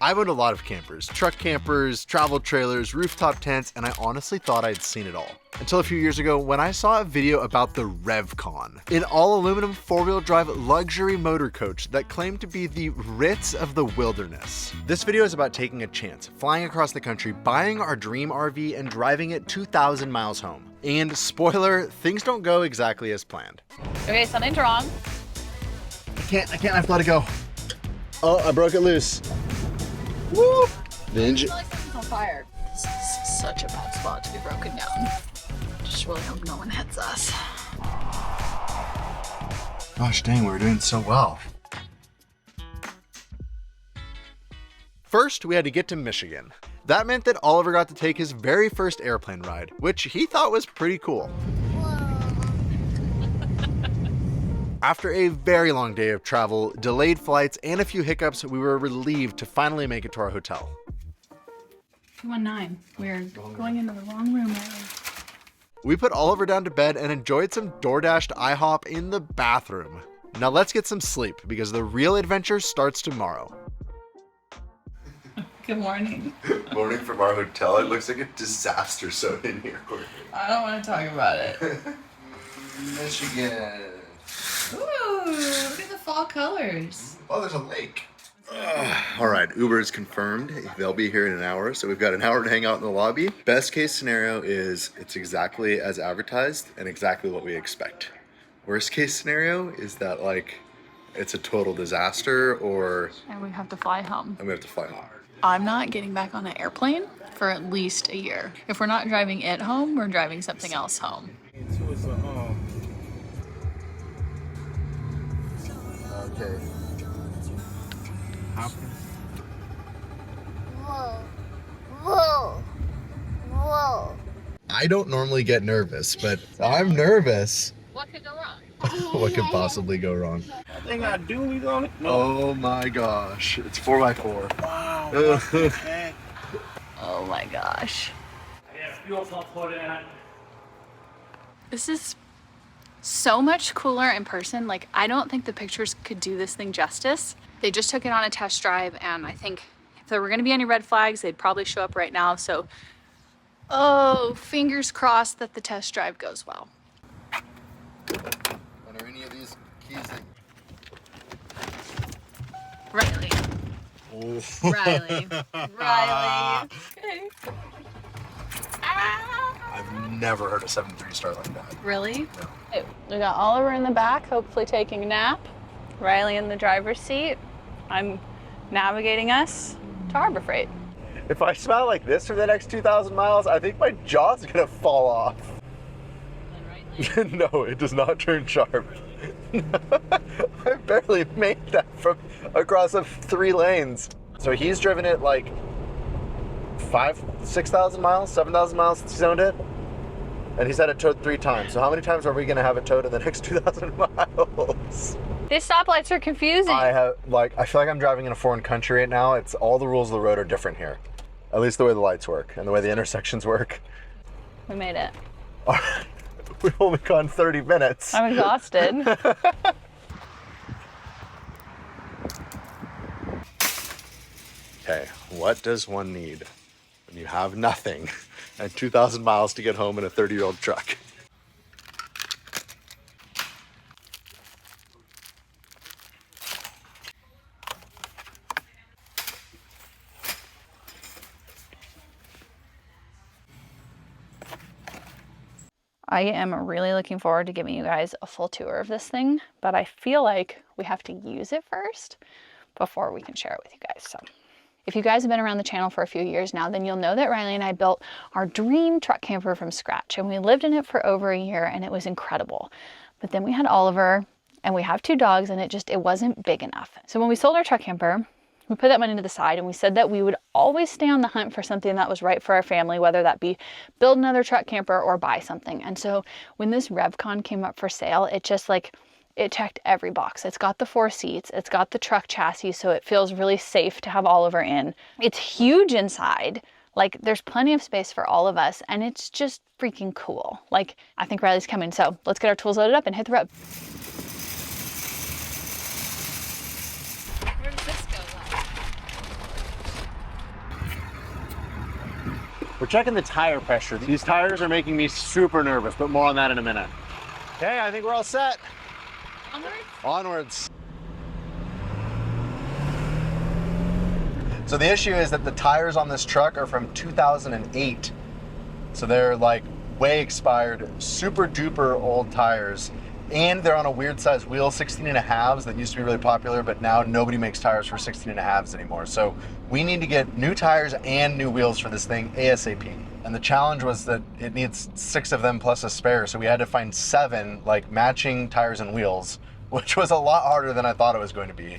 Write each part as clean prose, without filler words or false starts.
I've owned a lot of campers, truck campers, travel trailers, rooftop tents, and I honestly thought I'd seen it all. Until a few years ago when I saw a video about the RevCon, an all-aluminum four-wheel drive luxury motor coach that claimed to be the Ritz of the wilderness. This video is about taking a chance, flying across the country, buying our dream RV, and driving it 2,000 miles home. And spoiler, things don't go exactly as planned. Okay, something's wrong. I can't, I have to let it go. Oh, I broke it loose. Woo! The engine. I feel like something's on fire. This is such a bad spot to be broken down. Just really hope no one hits us. Gosh dang, we're doing so well. First, we had to get to Michigan. That meant that Oliver got to take his very first airplane ride, which he thought was pretty cool. After a very long day of travel, delayed flights, and a few hiccups, we were relieved to finally make it to our hotel. 219. We're going into the wrong room, Riley. We put Oliver down to bed and enjoyed some DoorDash to IHOP in the bathroom. Now let's get some sleep because the real adventure starts tomorrow. Good morning. Morning from our hotel. It looks like a disaster zone in here. I don't want to talk about it. Michigan. Ooh, look at the fall colors. Oh, there's a lake. All right, Uber is confirmed. They'll be here in an hour, so we've got an hour to hang out in the lobby. Best case scenario is it's exactly as advertised and exactly what we expect. Worst case scenario is that like it's a total disaster or... And we have to fly home. And we have to fly home. I'm not getting back on an airplane for at least a year. If we're not driving it home, we're driving something else home. Okay. Whoa. Whoa. Whoa. I don't normally get nervous, but I'm nervous. What could go wrong? What could possibly go wrong? I think I do. We on it. Oh my gosh. It's 4x4. Wow. Oh my gosh. This is so much cooler in person. Like, I don't think the pictures could do this thing justice. They just took it on a test drive, and I think if there were going to be any red flags, they'd probably show up right now. So, oh, fingers crossed that the test drive goes well. When are any of these keys Riley. Riley. Riley. Okay. I've never heard a 7.3 start like that. Really? No. Okay, we got Oliver in the back, hopefully taking a nap. Riley in the driver's seat. I'm navigating us to Harbor Freight. If I smile like this for the next 2,000 miles, I think my jaw's gonna fall off. No, it does not turn sharp. I barely made that from across 3 lanes. So he's driven it like 6,000 miles, 7,000 miles since he's owned it. And he's had it towed 3 times. So how many times are we gonna have it towed in the next 2,000 miles? These stoplights are confusing. I feel like I'm driving in a foreign country right now. It's all the rules of the road are different here. At least the way the lights work and the way the intersections work. We made it. We've only gone 30 minutes. I'm exhausted. Okay, what does one need when you have nothing and 2,000 miles to get home in a 30-year-old truck? I am really looking forward to giving you guys a full tour of this thing, but I feel like we have to use it first before we can share it with you guys. So if you guys have been around the channel for a few years now, then you'll know that Riley and I built our dream truck camper from scratch, and we lived in it for over a year, and it was incredible. But then we had Oliver, and we have 2 dogs, and it wasn't big enough. So when we sold our truck camper, we put that money to the side, and we said that we would always stay on the hunt for something that was right for our family, whether that be build another truck camper or buy something. And so when this RevCon came up for sale, it just it checked every box. It's got the 4 seats, it's got the truck chassis, so it feels really safe to have Oliver in. It's huge inside. Like, there's plenty of space for all of us, and it's just freaking cool. Like, I think Riley's coming, so let's get our tools loaded up and hit the road. Where does this go? We're checking the tire pressure. These tires are making me super nervous, but more on that in a minute. Okay, I think we're all set. Onwards? Onwards. So the issue is that the tires on this truck are from 2008. So they're like way expired, super duper old tires. And they're on a weird size wheel, 16.5s that used to be really popular, but now nobody makes tires for 16.5s anymore. So we need to get new tires and new wheels for this thing ASAP. And the challenge was that it needs 6 of them plus a spare. So we had to find 7 like matching tires and wheels, which was a lot harder than I thought it was going to be.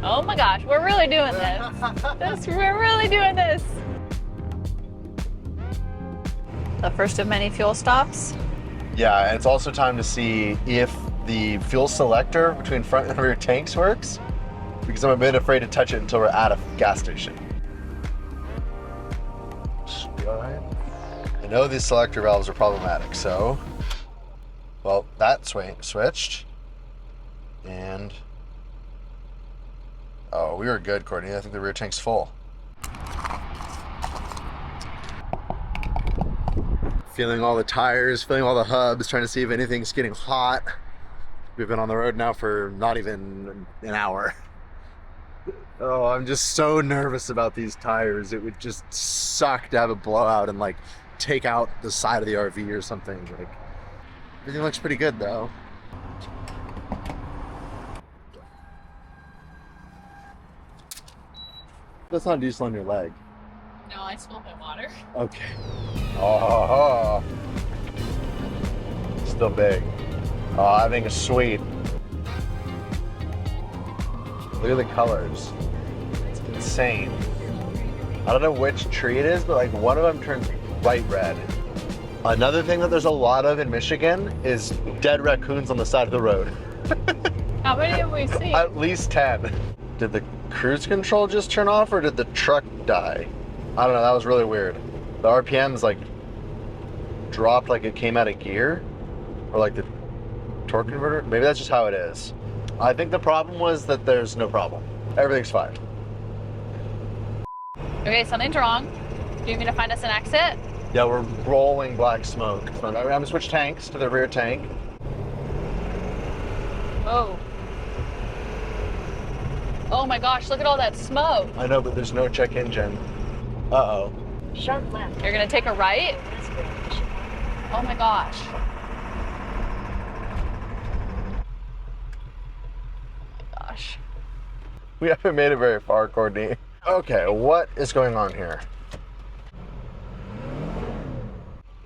Oh my gosh, we're really doing this. We're really doing this. The first of many fuel stops. Yeah, and it's also time to see if the fuel selector between front and rear tanks works, because I'm a bit afraid to touch it until we're at a gas station. Should be all right. I know these selector valves are problematic, so, well, that switched, and, oh, we were good, Courtney. I think the rear tank's full. Feeling all the tires, feeling all the hubs, trying to see if anything's getting hot. We've been on the road now for not even an hour. Oh, I'm just so nervous about these tires. It would just suck to have a blowout and like take out the side of the RV or something. Like, everything looks pretty good though. That's not diesel on your leg. No, I spilled my water. Okay. Oh, still big. Oh, I think it's sweet. Look at the colors. It's insane. I don't know which tree it is, but like one of them turns bright red. Another thing that there's a lot of in Michigan is dead raccoons on the side of the road. How many have we seen? At least 10. Did the cruise control just turn off or did the truck die? I don't know, that was really weird. The RPMs like dropped like it came out of gear, or like the torque converter. Maybe that's just how it is. I think the problem was that there's no problem. Everything's fine. Okay, something's wrong. Do you mean to find us an exit? Yeah, we're rolling black smoke. I'm gonna switch tanks to the rear tank. Oh. Oh my gosh, look at all that smoke. I know, but there's no check engine. Uh-oh. Sharp left. You're gonna take a right? Oh my gosh. Gosh. We haven't made it very far, Courtney. Okay, what is going on here?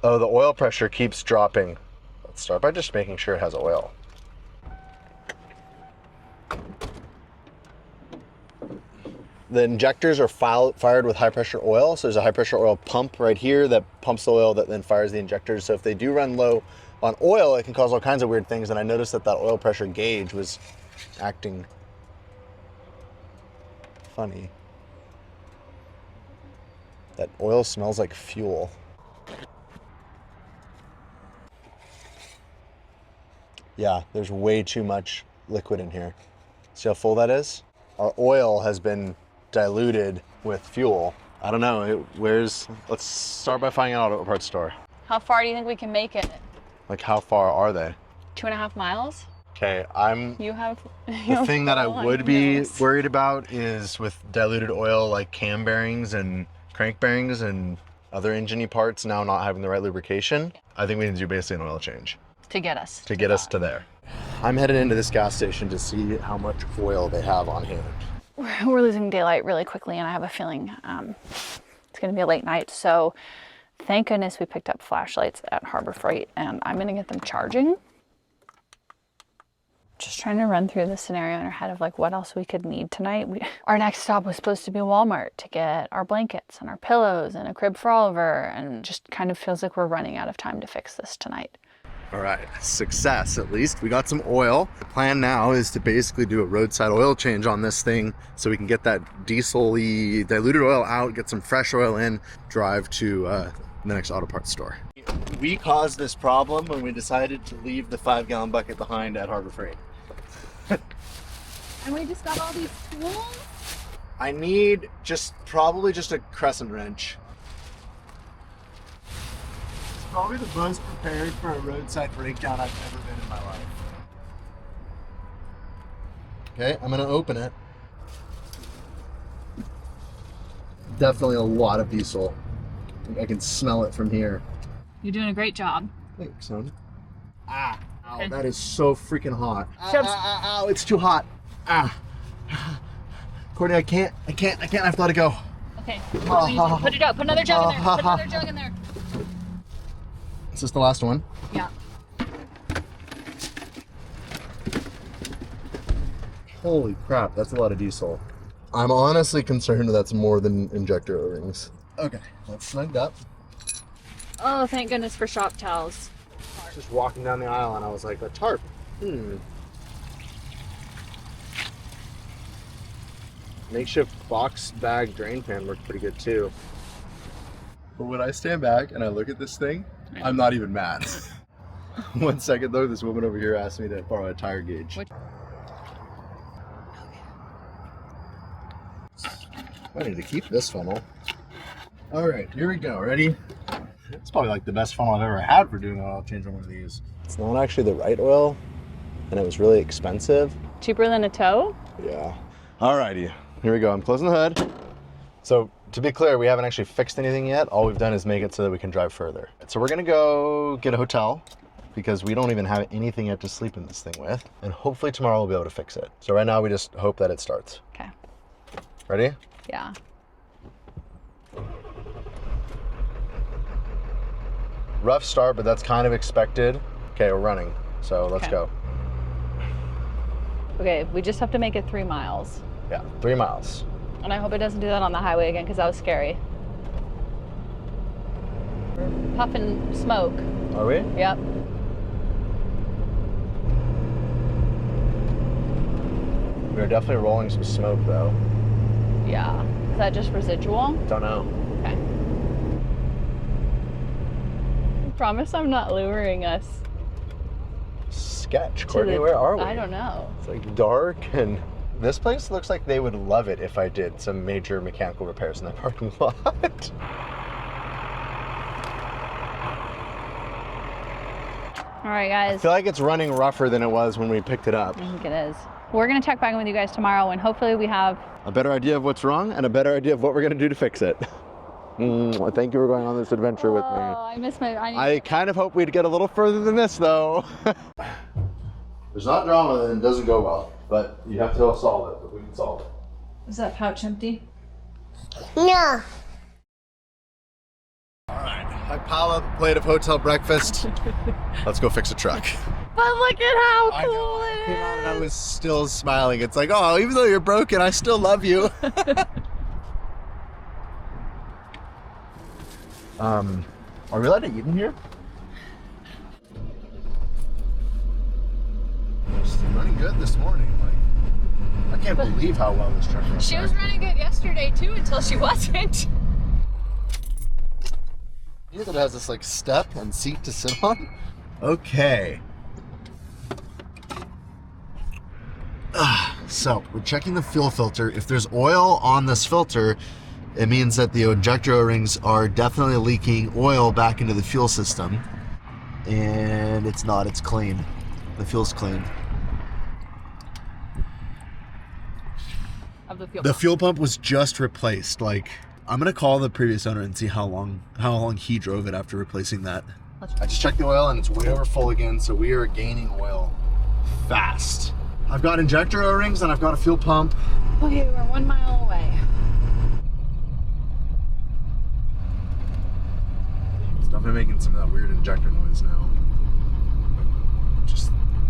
Oh, the oil pressure keeps dropping. Let's start by just making sure it has oil. The injectors are fired with high pressure oil. So there's a high pressure oil pump right here that pumps the oil that then fires the injectors. So if they do run low on oil, it can cause all kinds of weird things. And I noticed that oil pressure gauge was acting funny. That oil smells like fuel. Yeah, there's way too much liquid in here. See how full that is? Our oil has been diluted with fuel. I don't know, let's start by finding out at a parts store. How far do you think we can make it? Like how far are they? 2.5 miles? Okay, The thing that I would be worried about is with diluted oil, like cam bearings and crank bearings and other engine-y parts now not having the right lubrication. I think we need to do basically an oil change. To get us. To get us to there. I'm headed into this gas station to see how much oil they have on hand. We're losing daylight really quickly, and I have a feeling it's going to be a late night. So thank goodness we picked up flashlights at Harbor Freight, and I'm going to get them charging. Just trying to run through the scenario in our head of like what else we could need tonight. Our next stop was supposed to be Walmart to get our blankets and our pillows and a crib for Oliver, and just kind of feels like we're running out of time to fix this tonight. All right, success at least. We got some oil. The plan now is to basically do a roadside oil change on this thing so we can get that diesel-y diluted oil out, get some fresh oil in, drive to the next auto parts store. We caused this problem when we decided to leave the 5-gallon bucket behind at Harbor Freight. And we just got all these tools? I need probably just a crescent wrench. It's probably the most prepared for a roadside breakdown I've ever been in my life. Okay, I'm gonna open it. Definitely a lot of diesel. I can smell it from here. You're doing a great job. Thanks, son. Ah, ow, Okay. that is so freaking hot. Ow, it's too hot. Ah. Courtney, I can't, I have to let it go. Okay, what do we do? Put it out, put another jug in there, put another jug in there. Is this the last one? Yeah. Holy crap, that's a lot of diesel. I'm honestly concerned that's more than injector O-rings. Okay, that's snugged up. Oh, thank goodness for shop towels. Just walking down the aisle and I was like, a tarp. Makeshift box bag drain pan worked pretty good too. But when I stand back and I look at this thing, I'm not even mad. 1 second though, this woman over here asked me to borrow a tire gauge. I need to keep this funnel. All right, here we go. Ready? It's probably like the best funnel I've ever had for doing an oil change on one of these. It's not actually the right oil, and it was really expensive. Cheaper than a tow? Yeah. Alrighty, here we go. I'm closing the hood. So to be clear, we haven't actually fixed anything yet. All we've done is make it so that we can drive further. So we're gonna go get a hotel because we don't even have anything yet to sleep in this thing with. And hopefully tomorrow we'll be able to fix it. So right now we just hope that it starts. Okay. Ready? Yeah. Rough start, but that's kind of expected. Okay, we're running, so let's go. Okay, we just have to make it 3 miles. Yeah, 3 miles. And I hope it doesn't do that on the highway again, because that was scary. We're puffing smoke. Are we? Yep. We're definitely rolling some smoke though. Yeah. Is that just residual? Don't know. Okay. I promise I'm not luring us. Sketch. Courtney, where are we? I don't know. It's like dark, and this place looks like they would love it if I did some major mechanical repairs in that parking lot. All right, guys. I feel like it's running rougher than it was when we picked it up. I think it is. We're gonna check back in with you guys tomorrow, and hopefully we have A better idea of what's wrong and a better idea of what we're gonna do to fix it. Thank you for going on this adventure with me. I miss my. I kind of hope we'd get a little further than this though. There's not drama and it doesn't go well, but you have to solve it, but we can solve it. Is that pouch empty? No. Alright, I pile up a plate of hotel breakfast. Let's go fix a truck. But look at how I know, cool I it came out and I is! was still smiling. It's like, oh, even though you're broken, I still love you. Are we allowed to eat in here? She's running good this morning. Like, I can't believe how well this truck runs. She was running good yesterday too, until she wasn't. You know that it has this like step and seat to sit on? Okay. So we're checking the fuel filter. If there's oil on this filter, it means that the injector O-rings are definitely leaking oil back into the fuel system. And it's not, it's clean. The fuel's clean. Of the fuel. The fuel pump was just replaced. Like, I'm gonna call the previous owner and see how long he drove it after replacing that. I just checked the oil and it's way over full again, so we are gaining oil fast. I've got injector O-rings and I've got a fuel pump. Okay, we're 1 mile away. It's definitely making some of that weird injector noise now.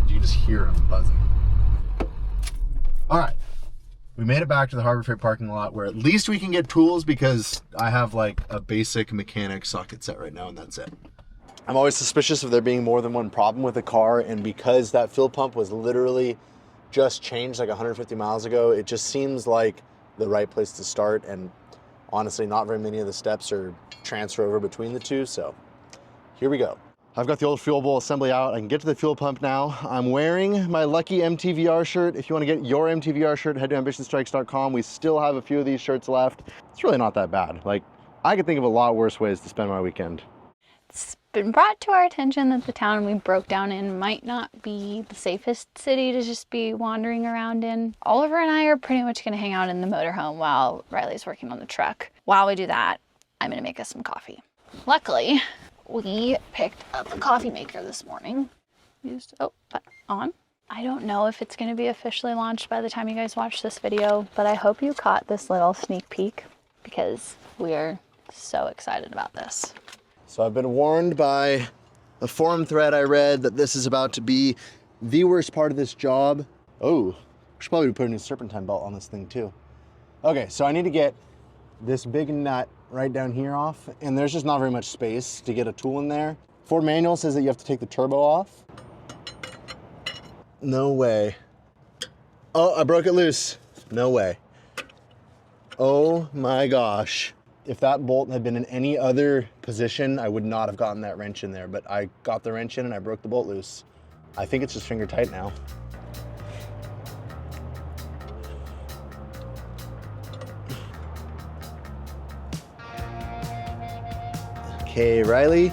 You just hear them buzzing. All right. We made it back to the Harbor Freight parking lot where at least we can get tools because I have like a basic mechanic socket set right now and that's it. I'm always suspicious of there being more than one problem with a car, and because that fuel pump was literally just changed like 150 miles ago, it just seems like the right place to start, and honestly not very many of the steps are transfer over between the two, so here we go. I've got the old fuel bowl assembly out. I can get to the fuel pump now. I'm wearing my lucky MTVR shirt. If you want to get your MTVR shirt, head to ambitionstrikes.com. We still have a few of these shirts left. It's really not that bad. Like, I could think of a lot worse ways to spend my weekend. It's been brought to our attention that the town we broke down in might not be the safest city to just be wandering around in. Oliver and I are pretty much going to hang out in the motorhome while Riley's working on the truck. While we do that, I'm going to make us some coffee. Luckily, we picked up a coffee maker this morning. On. I don't know if it's going to be officially launched by the time you guys watch this video, but I hope you caught this little sneak peek because we are so excited about this. So I've been warned by a forum thread I read that this is about to be the worst part of this job. Oh, we should probably put a new serpentine belt on this thing too. Okay, so I need to get this big nut right down here off, and there's just not very much space to get a tool in there. Ford manual says that you have to take the turbo off. No way. Oh, I broke it loose. No way. Oh my gosh. If that bolt had been in any other position, I would not have gotten that wrench in there, but I got the wrench in and I broke the bolt loose. I think it's just finger tight now. Okay, Riley,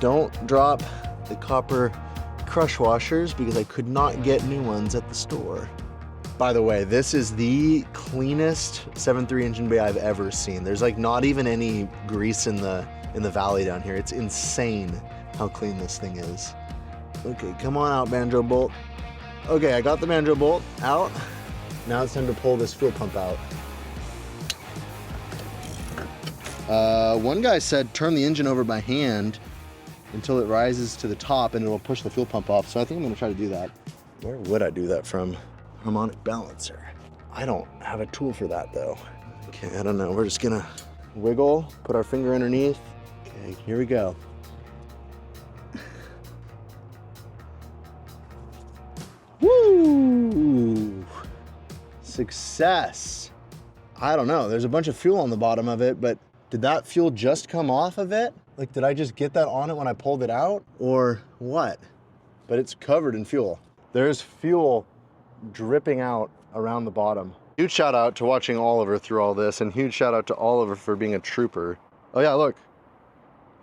don't drop the copper crush washers because I could not get new ones at the store. By the way, this is the cleanest 7.3 engine bay I've ever seen. There's like not even any grease in the valley down here. It's insane how clean this thing is. Okay, come on out, banjo bolt. Okay, I got the banjo bolt out. Now it's time to pull this fuel pump out. One guy said turn the engine over by hand until it rises to the top and it'll push the fuel pump off. So I think I'm gonna try to do that. Where would I do that from? Harmonic balancer. I don't have a tool for that though. Okay, I don't know. We're just gonna wiggle, put our finger underneath. Okay, here we go. Woo! Success. I don't know. There's a bunch of fuel on the bottom of it, but did that fuel just come off of it? Like, did I just get that on it when I pulled it out or what? But it's covered in fuel. There's fuel dripping out around the bottom. Huge shout out to watching Oliver through all this, and huge shout out to Oliver for being a trooper. Oh yeah, look.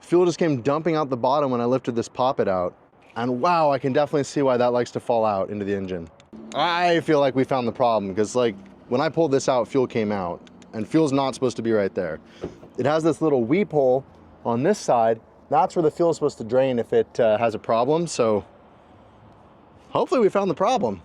Fuel just came dumping out the bottom when I lifted this poppet out. And wow, I can definitely see why that likes to fall out into the engine. I feel like we found the problem because like when I pulled this out, fuel came out and fuel's not supposed to be right there. It has this little weep hole on this side. That's where the fuel is supposed to drain if it has a problem. So hopefully we found the problem.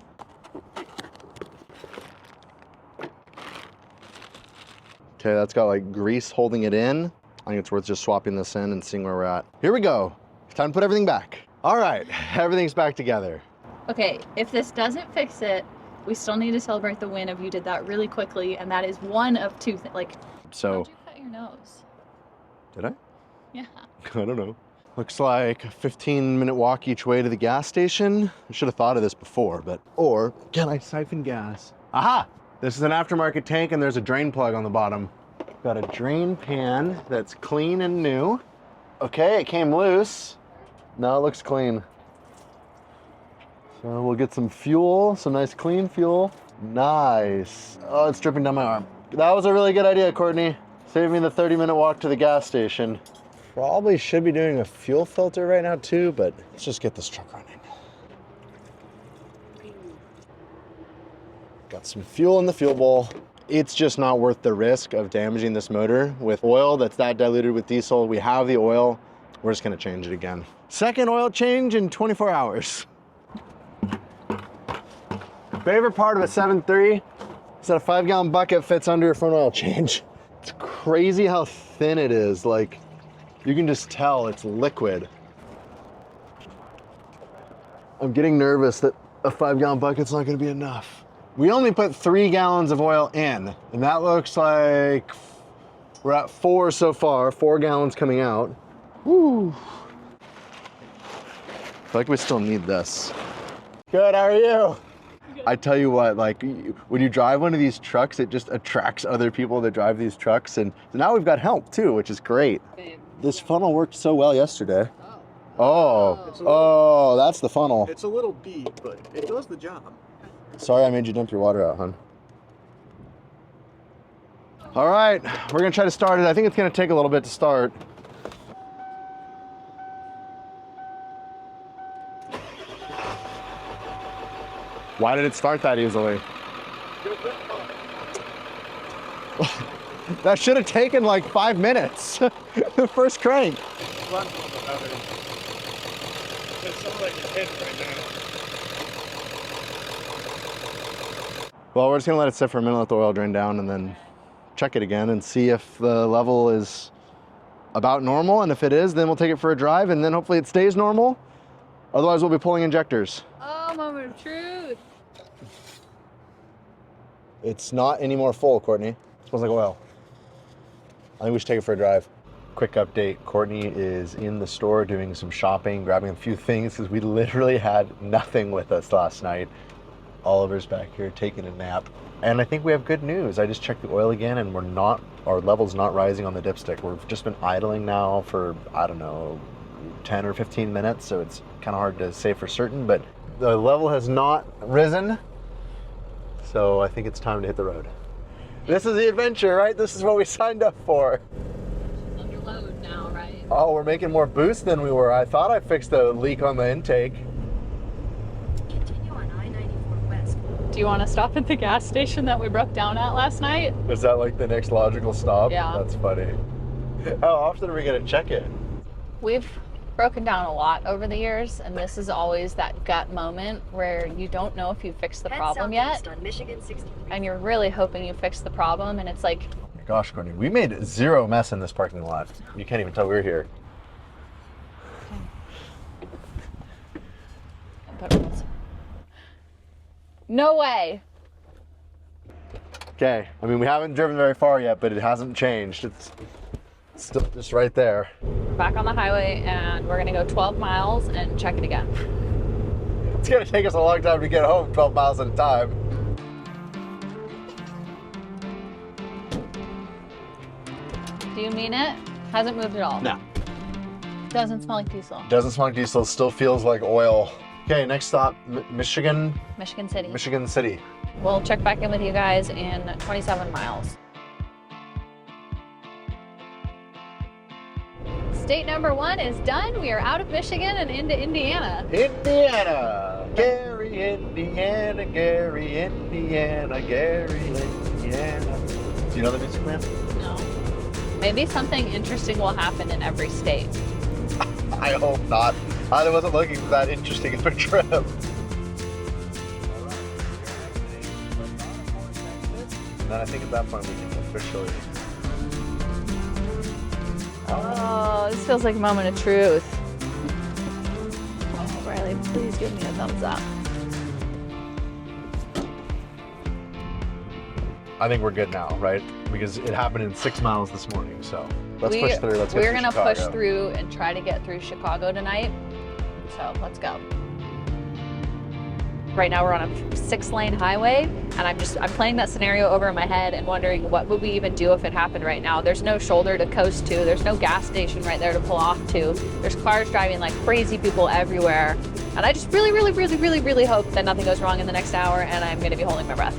Okay, that's got like grease holding it in. I think it's worth just swapping this in and seeing where we're at. Here we go. It's time to put everything back. All right, everything's back together. Okay, if this doesn't fix it, we still need to celebrate the win of you did that really quickly, and that is one of two things. Like, so, how'd you cut your nose? Did I? Yeah. I don't know. Looks like a 15-minute walk each way to the gas station. I should have thought of this before, but, or can I siphon gas? Aha! This is an aftermarket tank and there's a drain plug on the bottom. Got a drain pan that's clean and new. Okay, it came loose. Now it looks clean. So we'll get some fuel, some nice clean fuel. Nice. Oh, it's dripping down my arm. That was a really good idea, Courtney. Saved me the 30-minute walk to the gas station. Probably should be doing a fuel filter right now too, but let's just get this truck running. Got some fuel in the fuel bowl. It's just not worth the risk of damaging this motor with oil that's that diluted with diesel. We have the oil. We're just gonna change it again. Second oil change in 24 hours. Favorite part of a 7.3 is that a 5-gallon bucket fits under your front oil change. It's crazy how thin it is. Like, you can just tell it's liquid. I'm getting nervous that a 5-gallon bucket's not gonna be enough. We only put 3 gallons of oil in, and that looks like we're at 4 so far, 4 gallons coming out. Woo. I feel like we still need this. Good, how are you? Good. I tell you what, like when you drive one of these trucks, it just attracts other people that drive these trucks, and now we've got help too, which is great. Babe. This funnel worked so well yesterday. Oh, Oh, that's the funnel. It's a little deep, but it does the job. Sorry I made you dump your water out, hon. All right, we're gonna try to start it. I think it's gonna take a little bit to start. Why did it start that easily? That should have taken like 5 minutes. The first crank. Well, we're just gonna let it sit for a minute, let the oil drain down, and then check it again and see if the level is about normal. And if it is, then we'll take it for a drive, and then hopefully it stays normal. Otherwise, we'll be pulling injectors. Oh, moment of truth. It's not any more full, Courtney. It smells like oil. I think we should take it for a drive. Quick update, Courtney is in the store doing some shopping, grabbing a few things because we literally had nothing with us last night. Oliver's back here taking a nap. And I think we have good news. I just checked the oil again and our level's not rising on the dipstick. We've just been idling now for, I don't know, 10 or 15 minutes, so it's kind of hard to say for certain, but the level has not risen. So I think it's time to hit the road. This is the adventure, right? This is what we signed up for. Under load now, right? Oh, we're making more boost than we were. I thought I fixed a leak on the intake. Continue on I-94 West. Do you want to stop at the gas station that we broke down at last night? Is that like the next logical stop? Yeah. That's funny. How often are we gonna check it? We've broken down a lot over the years, and this is always that gut moment where you don't know if you fixed the problem yet, On Michigan 63. and you're really hoping you fixed the problem, and it's like, Gosh, Courtney, we made zero mess in this parking lot. You can't even tell we were here. no way. Okay, I mean, we haven't driven very far yet, but it hasn't changed. It's still just right there. We're back on the highway, and we're gonna go 12 miles and check it again. It's gonna take us a long time to get home, 12 miles at a time. Do you mean it? Hasn't moved at all? No. Doesn't smell like diesel. Doesn't smell like diesel, still feels like oil. Okay, next stop, Michigan City. We'll check back in with you guys in 27 miles. State number 1 is done. We are out of Michigan and into Indiana. Indiana, Gary, Indiana, Gary, Indiana, Gary, Indiana. Do you know the music, man? No. Maybe something interesting will happen in every state. I hope not. I wasn't looking for that interesting of a trip. And then I think at that point we can officially... Oh, this feels like a moment of truth. Oh, Riley, please give me a thumbs up. I think we're good now, right? Because it happened in 6 miles this morning, so let's push through. Let's get We're through gonna Chicago. push through and try to get through Chicago tonight. So let's go. Right now we're on a 6-lane highway, and I'm playing that scenario over in my head and wondering what would we even do if it happened right now. There's no shoulder to coast to. There's no gas station right there to pull off to. There's cars driving like crazy people everywhere. And I just really, really, really, really, really hope that nothing goes wrong in the next hour and I'm gonna be holding my breath.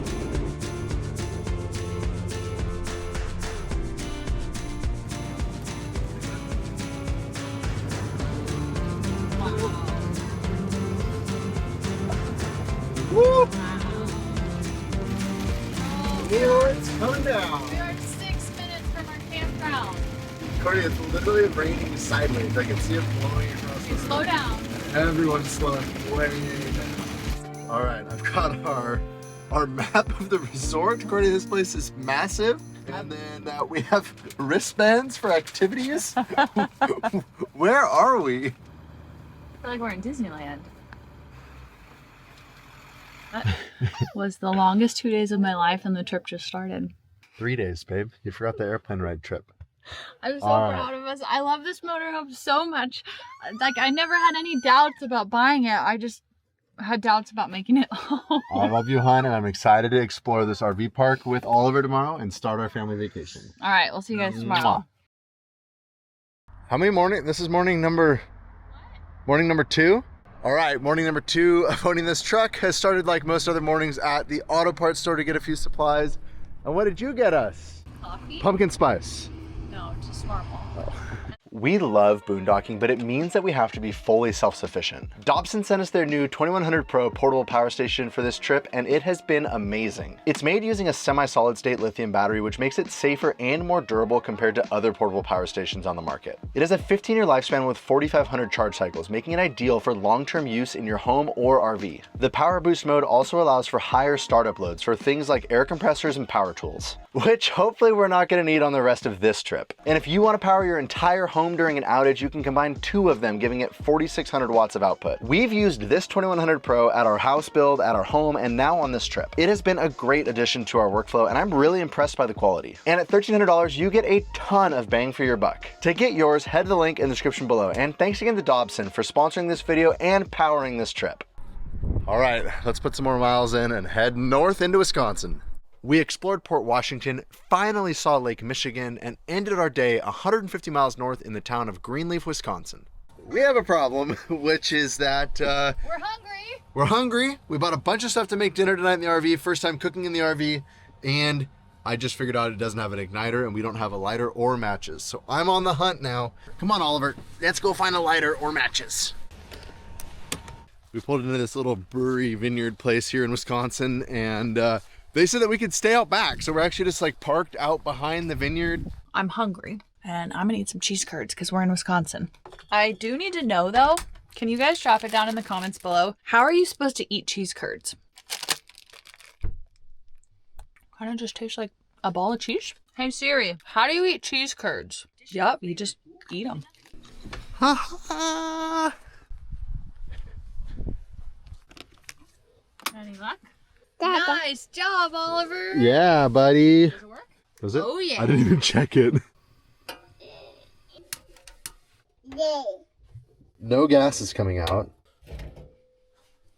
Woo! It's coming down. We are 6 minutes from our campground. Cody, it's literally raining sideways. I can see it blowing across the road. Slow down. Everyone's slowing way down. All right, I've got our map of the resort. Courtney, this place is massive. And then we have wristbands for activities. Where are we? I feel like we're in Disneyland. That was the longest 2 days of my life, and the trip just started. 3 days, babe. You forgot the airplane ride trip. I'm so All proud of us. I love this motorhome so much. Like, I never had any doubts about buying it. I just had doubts about making it home. I love you, hon, and I'm excited to explore this RV park with Oliver tomorrow and start our family vacation. All right, we'll see you guys tomorrow. How many morning? This is morning number Morning number 2. All right, morning number 2 of owning this truck has started like most other mornings at the auto parts store to get a few supplies. And what did you get us? Coffee? Pumpkin spice. No, just normal. We love boondocking, but it means that we have to be fully self-sufficient. Dobson sent us their new 2100 Pro portable power station for this trip, and it has been amazing. It's made using a semi-solid state lithium battery, which makes it safer and more durable compared to other portable power stations on the market. It has a 15-year lifespan with 4,500 charge cycles, making it ideal for long-term use in your home or RV. The power boost mode also allows for higher startup loads for things like air compressors and power tools, which hopefully we're not gonna need on the rest of this trip. And if you wanna power your entire home during an outage, you can combine 2 of them, giving it 4,600 watts of output. We've used this 2100 Pro at our house build, at our home, and now on this trip. It has been a great addition to our workflow, and I'm really impressed by the quality. And at $1,300, you get a ton of bang for your buck. To get yours, head to the link in the description below. And thanks again to Dobson for sponsoring this video and powering this trip. All right, let's put some more miles in and head north into Wisconsin. We explored Port Washington, finally saw Lake Michigan, and ended our day 150 miles north in the town of Greenleaf, Wisconsin. We have a problem, which is that We're hungry. we're hungry. We bought a bunch of stuff to make dinner tonight in the RV, first time cooking in the RV, and I just figured out it doesn't have an igniter and we don't have a lighter or matches. So I'm on the hunt now. Come on, Oliver, let's go find a lighter or matches. We pulled into this little brewery vineyard place here in Wisconsin, and they said that we could stay out back. So we're actually just like parked out behind the vineyard. I'm hungry and I'm gonna eat some cheese curds because we're in Wisconsin. I do need to know though, can you guys drop it down in the comments below? How are you supposed to eat cheese curds? Kind of just tastes like a ball of cheese. Hey Siri, how do you eat cheese curds? Yup, you just eat them. Ha ha! Any luck? Dada. Nice job, Oliver. Yeah, buddy. Does it work? Was it? Oh, yeah. I didn't even check it. Yay. No gas is coming out. It's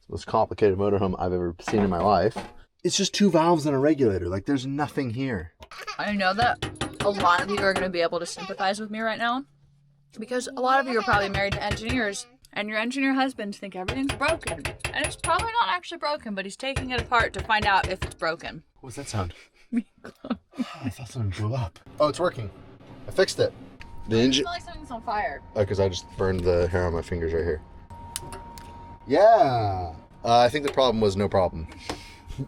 the most complicated motorhome I've ever seen in my life. It's just 2 valves and a regulator. Like, there's nothing here. I know that a lot of you are going to be able to sympathize with me right now because a lot of you are probably married to engineers and your engineer husbands think everything's broken. And it's probably not actually broken, but he's taking it apart to find out if it's broken. What's that sound? I thought something blew up. Oh, it's working. I fixed it. The I engine. feel like something's on fire. Oh, because I just burned the hair on my fingers right here. Yeah. I think the problem was no problem.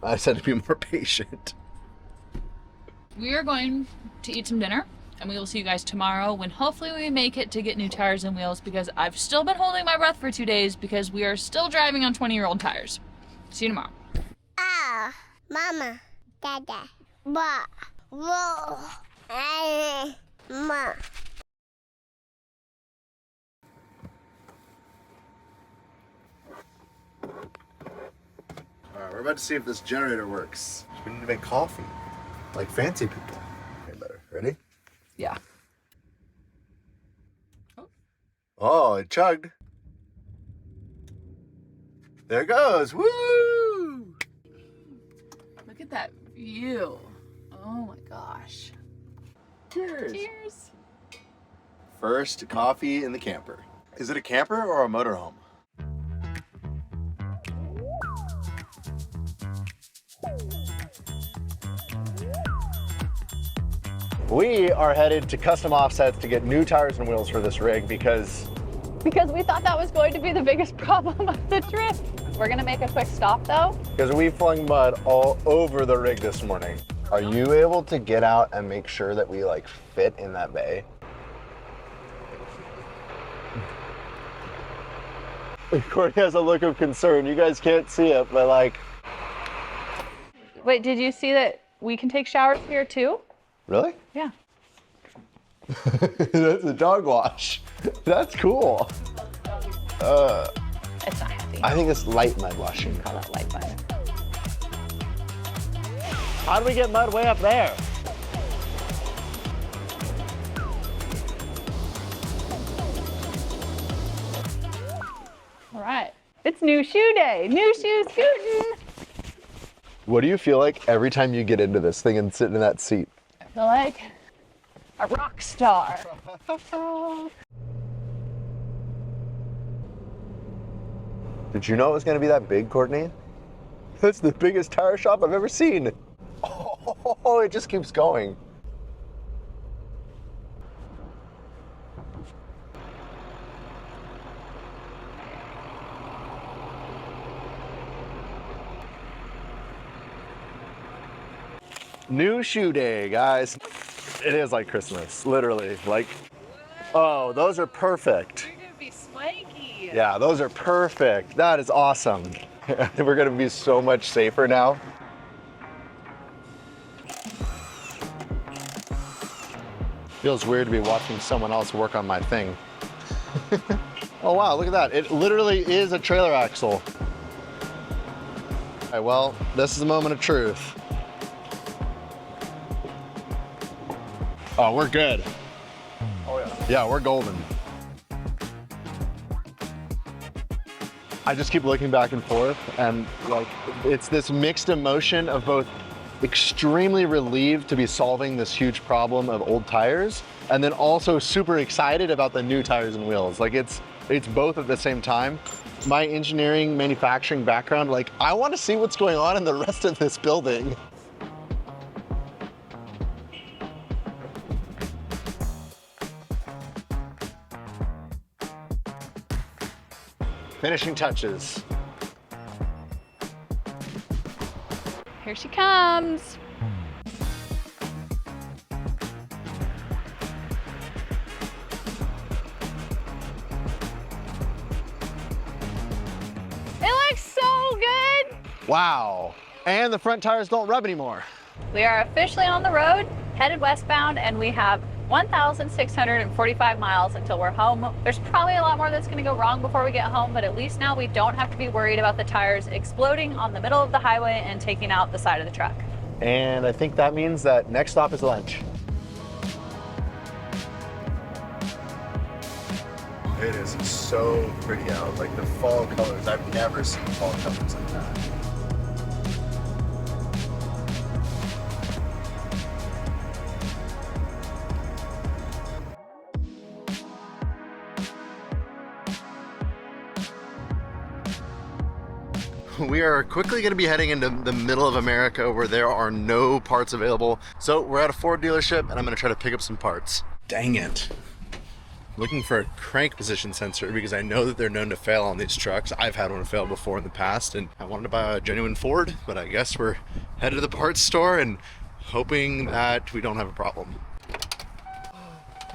I said to be more patient. We are going to eat some dinner, and we will see you guys tomorrow when hopefully we make it to get new tires and wheels because I've still been holding my breath for 2 days because we are still driving on 20-year-old tires. See you tomorrow. Ah, Mama, Dada, Ba, Whoa, Ma. Alright, we're about to see if this generator works. We need to make coffee. Like fancy people. Okay, better. Ready? Yeah. Oh, it chugged. There it goes. Woo! Look at that view. Oh my gosh. Cheers. Cheers. First coffee in the camper. Is it a camper or a motorhome? We are headed to Custom Offsets to get new tires and wheels for this rig because we thought that was going to be the biggest problem of the trip. We're gonna make a quick stop though. we flung mud all over the rig this morning. Are you able to get out and make sure that we like fit in that bay? Courtney has a look of concern. You guys can't see it, but like. Wait, did you see that we can take showers here too? Really? Yeah. That's a dog wash. That's cool. It's not heavy. I think it's light mud washing. Call that light mud. How do we get mud way up there? All right. It's new shoe day. New shoes scooting. What do you feel like every time you get into this thing and sit in that seat? I feel like a rock star. Did you know it was gonna be that big, Courtney? That's the biggest tire shop I've ever seen. Oh, it just keeps going. New shoe day, guys. It is like Christmas, literally. Like, oh, those are perfect. You're gonna be swanky. Yeah, those are perfect. That is awesome. We're gonna be so much safer now. Feels weird to be watching someone else work on my thing. Oh wow, look at that. It literally is a trailer axle. All right, well, this is a moment of truth. Oh, we're good. Oh yeah. Yeah, we're golden. I just keep looking back and forth, and like, it's this mixed emotion of both extremely relieved to be solving this huge problem of old tires, and then also super excited about the new tires and wheels. Like it's both at the same time. My engineering, manufacturing background, like I want to see what's going on in the rest of this building. Finishing touches. Here she comes. It looks so good. Wow. And the front tires don't rub anymore. We are officially on the road, headed westbound, and we have 1,645 miles until we're home. There's probably a lot more that's gonna go wrong before we get home, but at least now we don't have to be worried about the tires exploding on the middle of the highway and taking out the side of the truck. And I think that means that next stop is lunch. It is so pretty out, like the fall colors. I've never seen fall colors like that. We are quickly going to be heading into the middle of America where there are no parts available. So we're at a Ford dealership and I'm going to try to pick up some parts. Dang it. Looking for a crank position sensor because I know that they're known to fail on these trucks. I've had one fail before in the past and I wanted to buy a genuine Ford, but I guess we're headed to the parts store and hoping that we don't have a problem.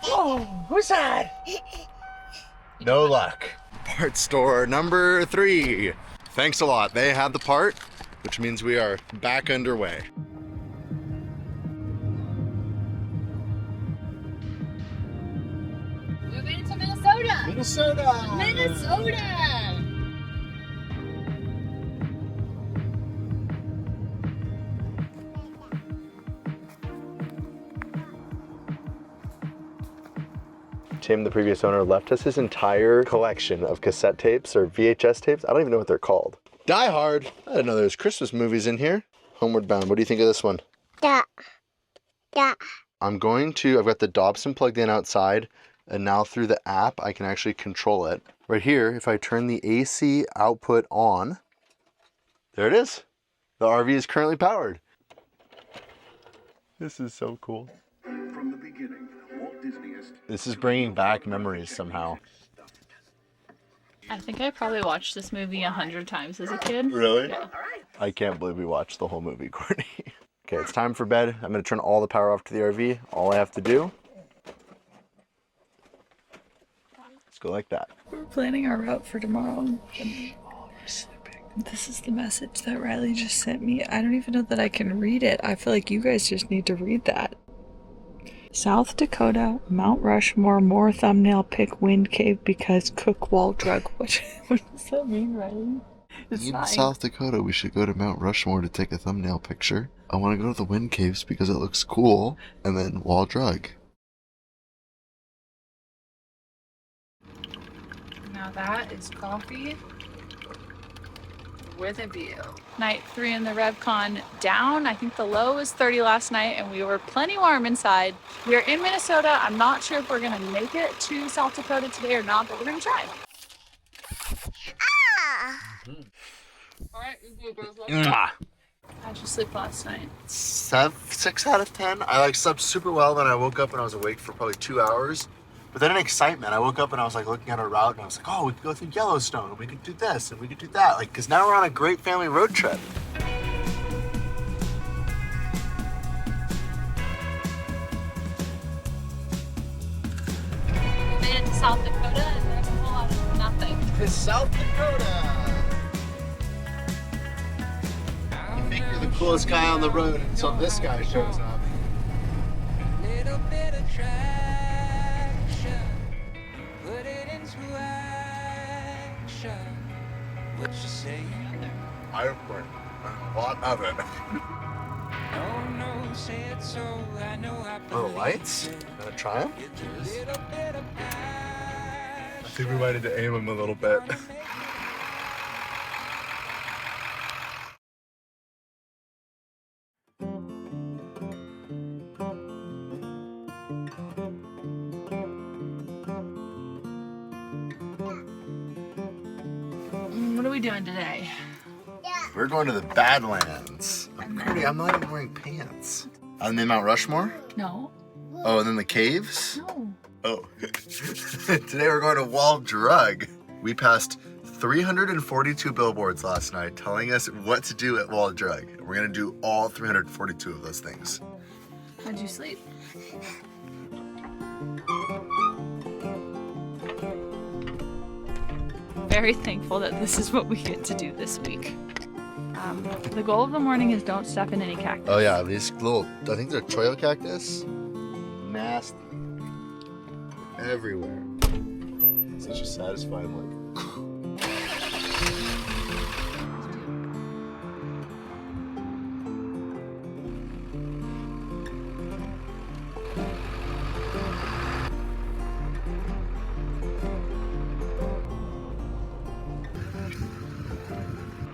Oh, who's that? No luck. Parts store number 3. Thanks a lot. They had the part, which means we are back underway. Moving to Minnesota. Minnesota! Minnesota! Tim, the previous owner, left us his entire collection of cassette tapes or VHS tapes. I don't even know what they're called. Die Hard. I didn't know there was Christmas movies in here. Homeward Bound. What do you think of this one? Da. Da. I've got the Dobson plugged in outside, and now through the app, I can actually control it. Right here, if I turn the AC output on, there it is. The RV is currently powered. This is so cool. From the beginning, Walt Disney has... This is bringing back memories somehow. I think I probably watched this movie 100 times as a kid. Really? Yeah. I can't believe we watched the whole movie, Courtney. Okay, it's time for bed. I'm gonna turn all the power off to the RV. All I have to do, let's go like that. We're planning our route for tomorrow. This is the message that Riley just sent me. I don't even know that I can read it. I feel like you guys just need to read that. South Dakota, Mount Rushmore, more thumbnail pick wind cave because cook wall drug. What does that mean, Riley? In South Dakota, we should go to Mount Rushmore to take a thumbnail picture. I want to go to the wind caves because it looks cool, and then wall drug. Now that is coffee with a view. Night 3 in the RevCon down. I think the low was 30 last night and we were plenty warm inside. We are in Minnesota. I'm not sure if we're gonna make it to South Dakota today or not, but we're gonna try. Ah. All right, you go, girls. Mwah. How'd you sleep last night? 6 out of 10. I like slept super well. Then I woke up and I was awake for probably 2 hours. But then in excitement, I wook up and I was like looking at our route and I was like, oh, we could go through Yellowstone. We could do this and we could do that. Like, cause now we're on a great family road trip. We made it to South Dakota and there's a whole lot of nothing. It's South Dakota. You think you're the coolest guy on the road until this guy shows up. Little bit of traction, put it into action. What you say? I put a lot of it. Oh no, say it so. I know I Oh, believe lights? it. Gonna try them? Little bit of I think we might need to aim them a little bit. What are we doing today? We're going to the Badlands. Cody, I'm not even wearing pants. And then Mount Rushmore? No. Oh, and then the caves? No. Oh. Today we're going to Wall Drug. We passed 342 billboards last night telling us what to do at Wall Drug. We're gonna do all 342 of those things. How'd you sleep? Very thankful that this is what we get to do this week. The goal of the morning is don't step in any cactus. Oh yeah, these little, I think they're trail cactus. Nasty. Everywhere. Such a satisfying look.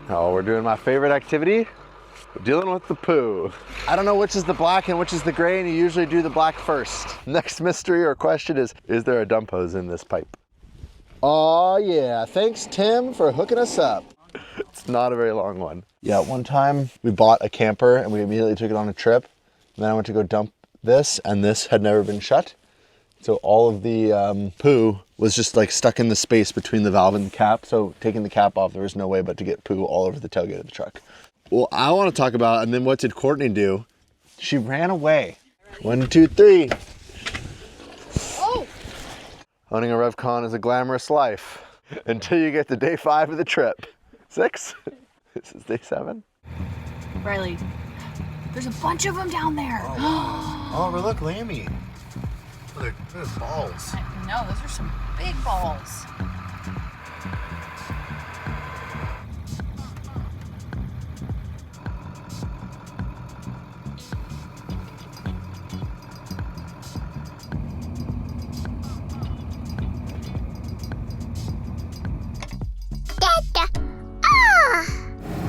Oh, we're doing my favorite activity. We're dealing with the poo. I don't know which is the black and which is the gray, and you usually do the black first. Next mystery or question is there a dump hose in this pipe? Oh yeah, thanks Tim for hooking us up. It's not a very long one. Yeah, one time we bought a camper and we immediately took it on a trip. And then I went to go dump this, and this had never been shut. So all of the poo was just like stuck in the space between the valve and the cap. So taking the cap off, there was no way but to get poo all over the tailgate of the truck. Well, I want to talk about, and then what did Courtney do? She ran away. 1, 2, 3. Oh! Owning a RevCon is a glamorous life until you get to day 5 of the trip. 6? This is day 7. Riley, there's a bunch of them down there. Oh, but look, Lammy. Look, they're balls. No, those are some big balls.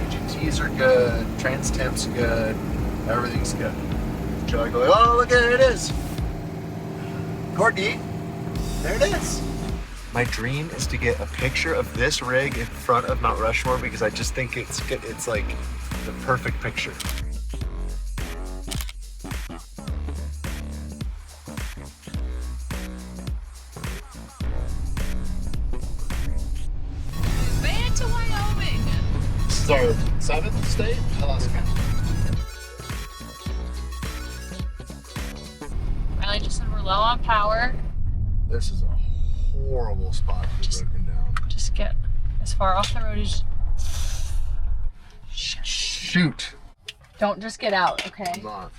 GTs are good, trans temps good, everything's good. Joey go, oh look, there it is. Courtney, there it is. My dream is to get a picture of this rig in front of Mount Rushmore because I just think it's like the perfect picture. Made it to Wyoming. This is our 7th state? I lost count. Riley just said we're low on power. This is a horrible spot to be broken down. Just get as far off the road as... Shoot. Don't just get out, okay? Come on.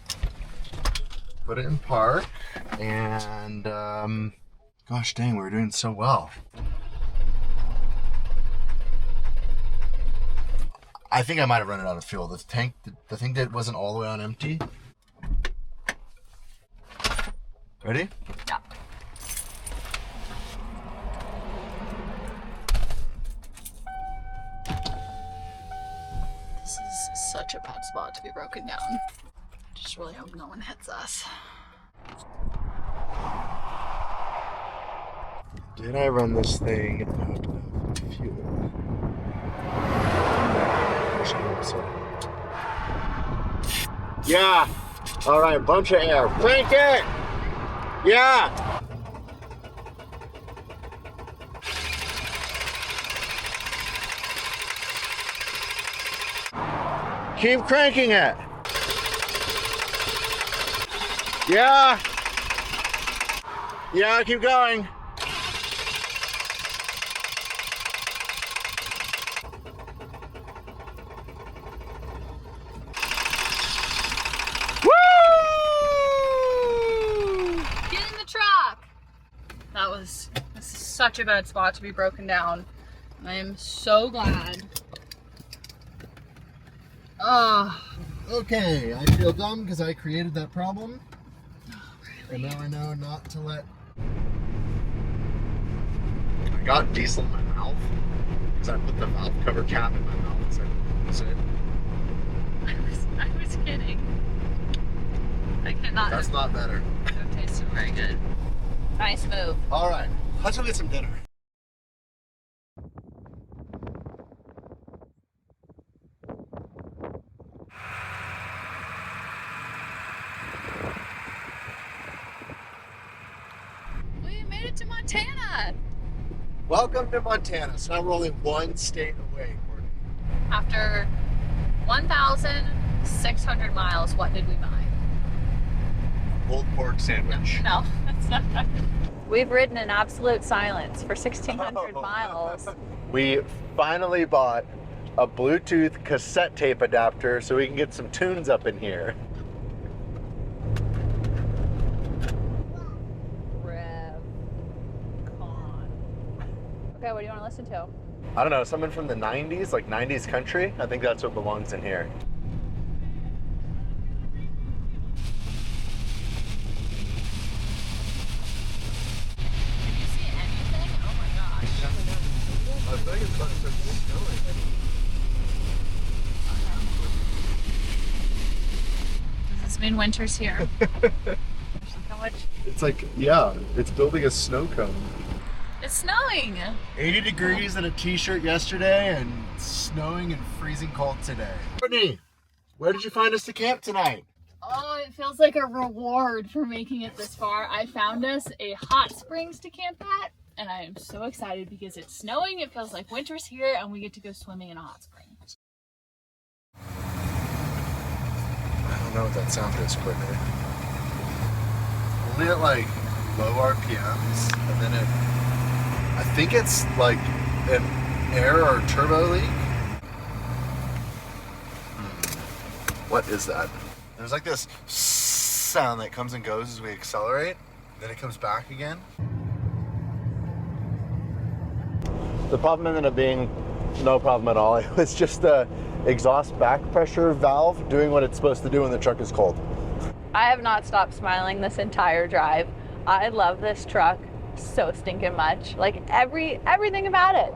Put it in park, and gosh dang, we were doing so well. I think I might have run it out of fuel. The tank, the thing that wasn't all the way on empty. Ready? Yeah. This is such a bad spot to be broken down. Just really hope no one hits us. Did I run this thing out of fuel? Yeah. All right, bunch of air. Crank it. Yeah. Keep cranking it. Yeah. Yeah, keep going. This is such a bad spot to be broken down. I am so glad. Oh. Okay, I feel dumb because I created that problem. Oh, really? And now I know not to let... I got diesel in my mouth because I put the valve cover cap in my mouth. So that's it. I was kidding. I cannot. That's not better. It tasted very good. Nice move. All right, let's go get some dinner. We made it to Montana. Welcome to Montana. So now we're only one state away, Courtney. After 1,600 miles, what did we buy? Pulled pork sandwich. No, that's not right. We've ridden in absolute silence for 1,600 miles. We finally bought a Bluetooth cassette tape adapter so we can get some tunes up in here. Okay, what do you want to listen to? I don't know, something from the 90s, like 90s country. I think that's what belongs in here. Can you see anything? Oh my gosh. I think it's about to start snowing. Does this mean winter's here? Look how much. It's like, yeah, it's building a snow cone. It's snowing. 80 degrees and a t-shirt yesterday and snowing and freezing cold today. Courtney, where did you find us to camp tonight? Oh, it feels like a reward for making it this far. I found us a hot springs to camp at, and I am so excited because it's snowing, it feels like winter's here, and we get to go swimming in a hot spring. I don't know what that sound is, Courtney. Only at like low RPMs, and then I think it's like an air or turbo leak. What is that? There's like this sound that comes and goes as we accelerate, then it comes back again. The problem ended up being no problem at all. It was just the exhaust back pressure valve doing what it's supposed to do when the truck is cold. I have not stopped smiling this entire drive. I love this truck so stinking much. Like everything about it.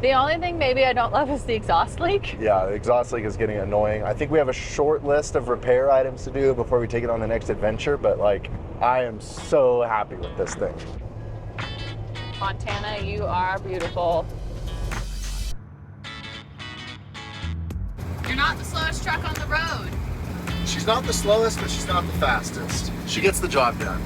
The only thing maybe I don't love is the exhaust leak. Yeah, the exhaust leak is getting annoying. I think we have a short list of repair items to do before we take it on the next adventure, but like, I am so happy with this thing. Montana, you are beautiful. You're not the slowest truck on the road. She's not the slowest, but she's not the fastest. She gets the job done.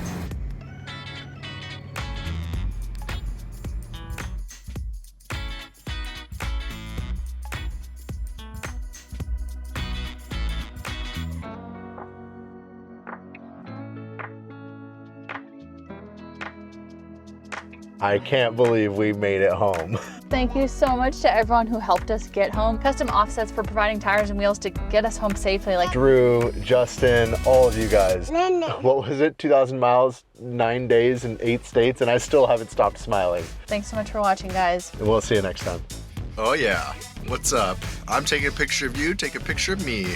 I can't believe we made it home. Thank you so much to everyone who helped us get home. Custom Offsets for providing tires and wheels to get us home safely. Like Drew, Justin, all of you guys. Nene. What was it? 2,000 miles, 9 days in 8 states, and I still haven't stopped smiling. Thanks so much for watching, guys. And we'll see you next time. Oh yeah, what's up? I'm taking a picture of you, take a picture of me.